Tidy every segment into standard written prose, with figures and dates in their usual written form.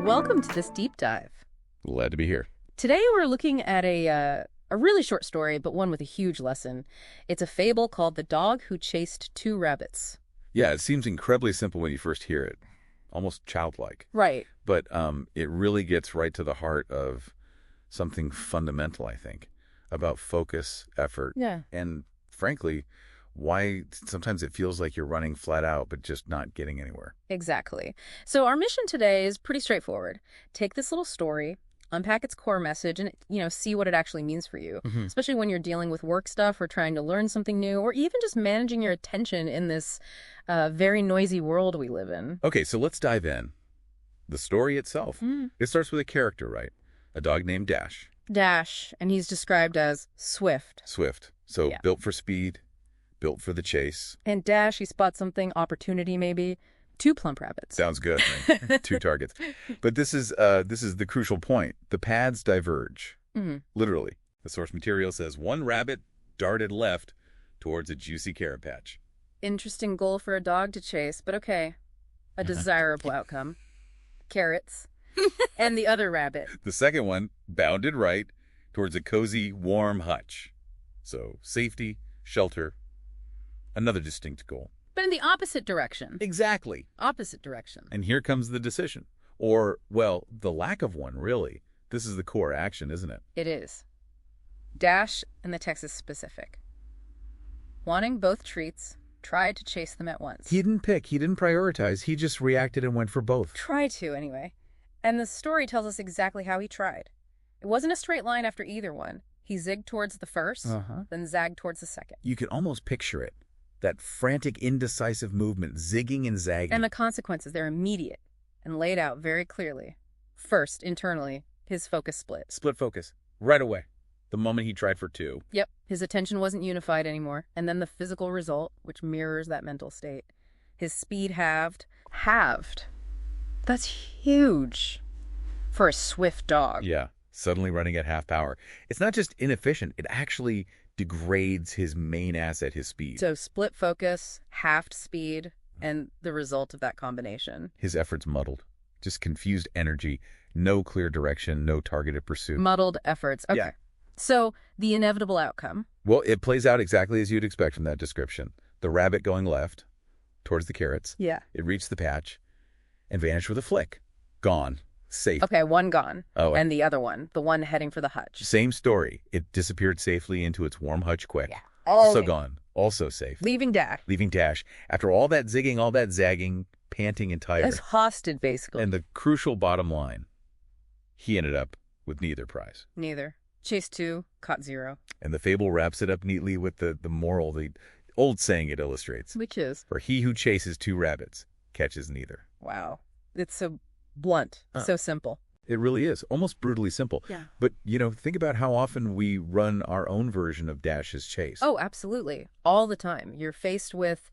Welcome to this deep dive. Glad to be here. Today we're looking at a really short story, but one with a huge lesson. It's a fable called The Dog Who Chased Two Rabbits. Yeah, it seems incredibly simple when you first hear it, almost childlike. Right. But it really gets right to the heart of something fundamental, I think, about focus, effort, and frankly, why sometimes it feels like you're running flat out but just not getting anywhere. Exactly. So our mission today is pretty straightforward. Take this little story, unpack its core message, and see what it actually means for you, especially when you're dealing with work stuff or trying to learn something new, or even just managing your attention in this very noisy world we live in. Okay, so let's dive in. The story itself. It starts with a character, right? A dog named Dash. Dash, and he's described as swift. Swift. So built for speed, built for the chase. And Dash, he spots something, opportunity maybe, 2 plump rabbits. Sounds good. Right? 2 targets. But this is the crucial point. The paths diverge. Literally. The source material says 1 rabbit darted left towards a juicy carrot patch. Interesting goal for a dog to chase, but okay. A desirable outcome. Carrots. And the other rabbit. The second one bounded right towards a cozy, warm hutch. So safety, shelter, another distinct goal. But in the opposite direction. Exactly. Opposite direction. And here comes the decision. Or, well, the lack of one, really. This is the core action, isn't it? It is. Dash and the Texas specific. Wanting both treats, tried to chase them at once. He didn't pick. He didn't prioritize. He just reacted and went for both. Tried to, anyway. And the story tells us exactly how he tried. It wasn't a straight line after either one. He zigged towards the first, then zagged towards the second. You can almost picture it. That frantic, indecisive movement, zigging and zagging. And the consequences, they're immediate and laid out very clearly. First, internally, his focus split. Split focus. Right away. The moment he tried for 2. Yep. His attention wasn't unified anymore. And then the physical result, which mirrors that mental state. His speed halved. Halved. That's huge for a swift dog. Yeah. Suddenly running at half power. It's not just inefficient. It actually degrades his main asset, his speed. So split focus, halved speed, and the result of that combination. His efforts muddled. Just confused energy. No clear direction. No targeted pursuit. Muddled efforts. Okay. Yeah. So the inevitable outcome. Well, it plays out exactly as you'd expect from that description. The rabbit going left towards the carrots. Yeah. It reached the patch and vanished with a flick. Gone. Safe. Okay, one gone. Oh, and the other one, the one heading for the hutch. Same story. It disappeared safely into its warm hutch quick. Yeah. Also gone. Also safe. Leaving Dash. Leaving Dash. After all that zigging, all that zagging, panting and tired. Exhausted, basically. And the crucial bottom line, he ended up with neither prize. Neither. Chased 2, caught 0. And the fable wraps it up neatly with the moral, the old saying it illustrates. Which is? For he who chases 2 rabbits catches neither. Wow. It's so blunt, so simple. It really is. Almost brutally simple. Yeah. But, think about how often we run our own version of Dash's chase. Oh, absolutely. All the time. You're faced with,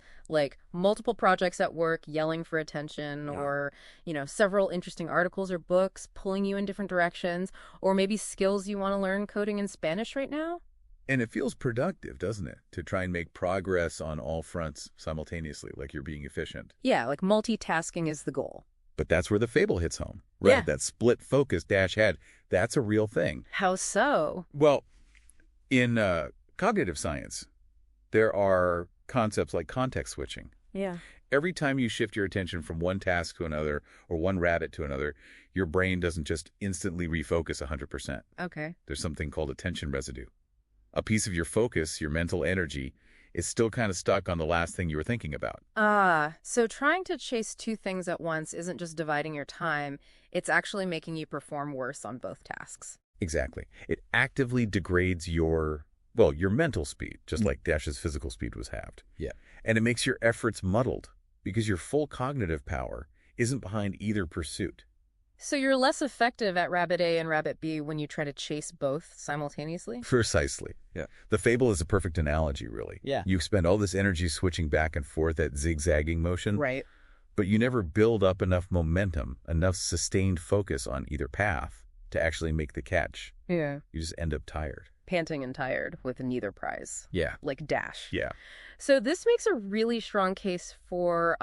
multiple projects at work, yelling for attention, or, several interesting articles or books pulling you in different directions, or maybe skills you want to learn coding in Spanish right now. And it feels productive, doesn't it? To try and make progress on all fronts simultaneously, like you're being efficient. Yeah, multitasking is the goal. But that's where the fable hits home. Right? Yeah. That split focus Dash had, that's a real thing. How so? Well, in cognitive science, there are concepts like context switching. Yeah. Every time you shift your attention from one task to another or one rabbit to another, your brain doesn't just instantly refocus 100%. Okay. There's something called attention residue. A piece of your focus, your mental energy, is still kind of stuck on the last thing you were thinking about. So trying to chase 2 things at once isn't just dividing your time, it's actually making you perform worse on both tasks. Exactly. It actively degrades your mental speed, just like Dash's physical speed was halved. Yeah. And it makes your efforts muddled because your full cognitive power isn't behind either pursuit. So you're less effective at Rabbit A and Rabbit B when you try to chase both simultaneously? Precisely. Yeah. The fable is a perfect analogy, really. Yeah. You spend all this energy switching back and forth at zigzagging motion. Right. But you never build up enough momentum, enough sustained focus on either path to actually make the catch. Yeah. You just end up tired. panting and tired with neither prize. Yeah. Like Dash. Yeah. So this makes a really strong case for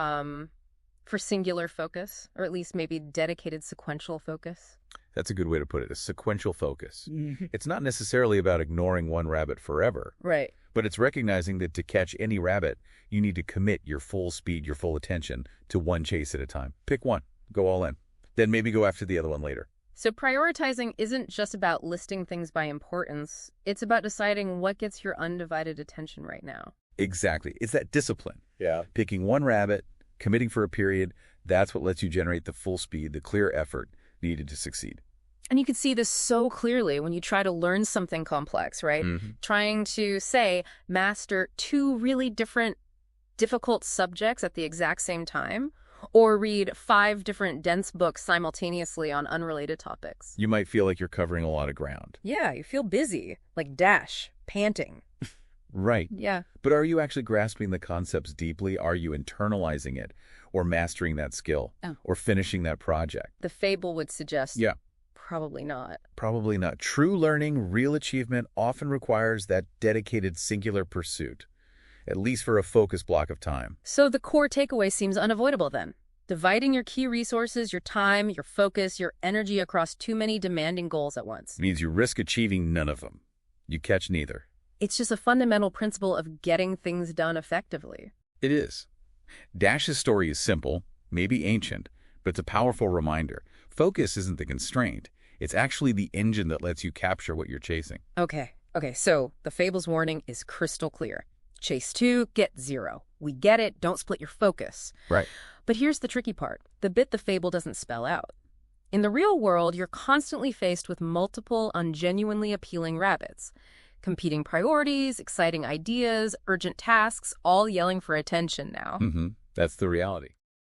singular focus, or at least maybe dedicated sequential focus. That's a good way to put it, a sequential focus. It's not necessarily about ignoring one rabbit forever. Right. But it's recognizing that to catch any rabbit, you need to commit your full speed, your full attention to one chase at a time. Pick one, go all in. Then maybe go after the other one later. So prioritizing isn't just about listing things by importance. It's about deciding what gets your undivided attention right now. Exactly. It's that discipline. Yeah. Picking one rabbit, committing for a period, that's what lets you generate the full speed, the clear effort needed to succeed. And you can see this so clearly when you try to learn something complex, right? Trying to, say, master two really difficult subjects at the exact same time, or read 5 different dense books simultaneously on unrelated topics. You might feel like you're covering a lot of ground. Yeah, you feel busy, like Dash, panting. Right. Yeah. But are you actually grasping the concepts deeply? Are you internalizing it, or mastering that skill, or finishing that project? The Fable would suggest probably not. Probably not. True learning, real achievement often requires that dedicated singular pursuit, at least for a focused block of time. So the core takeaway seems unavoidable then. Dividing your key resources, your time, your focus, your energy across too many demanding goals at once. It means you risk achieving none of them. You catch neither. It's just a fundamental principle of getting things done effectively. It is. Dash's story is simple, maybe ancient, but it's a powerful reminder. Focus isn't the constraint. It's actually the engine that lets you capture what you're chasing. Okay, so the Fable's warning is crystal clear. Chase 2, get 0. We get it, don't split your focus. Right. But here's the tricky part, the bit the Fable doesn't spell out. In the real world, you're constantly faced with multiple, ungenuinely appealing rabbits. Competing priorities, exciting ideas, urgent tasks, all yelling for attention now. That's the reality.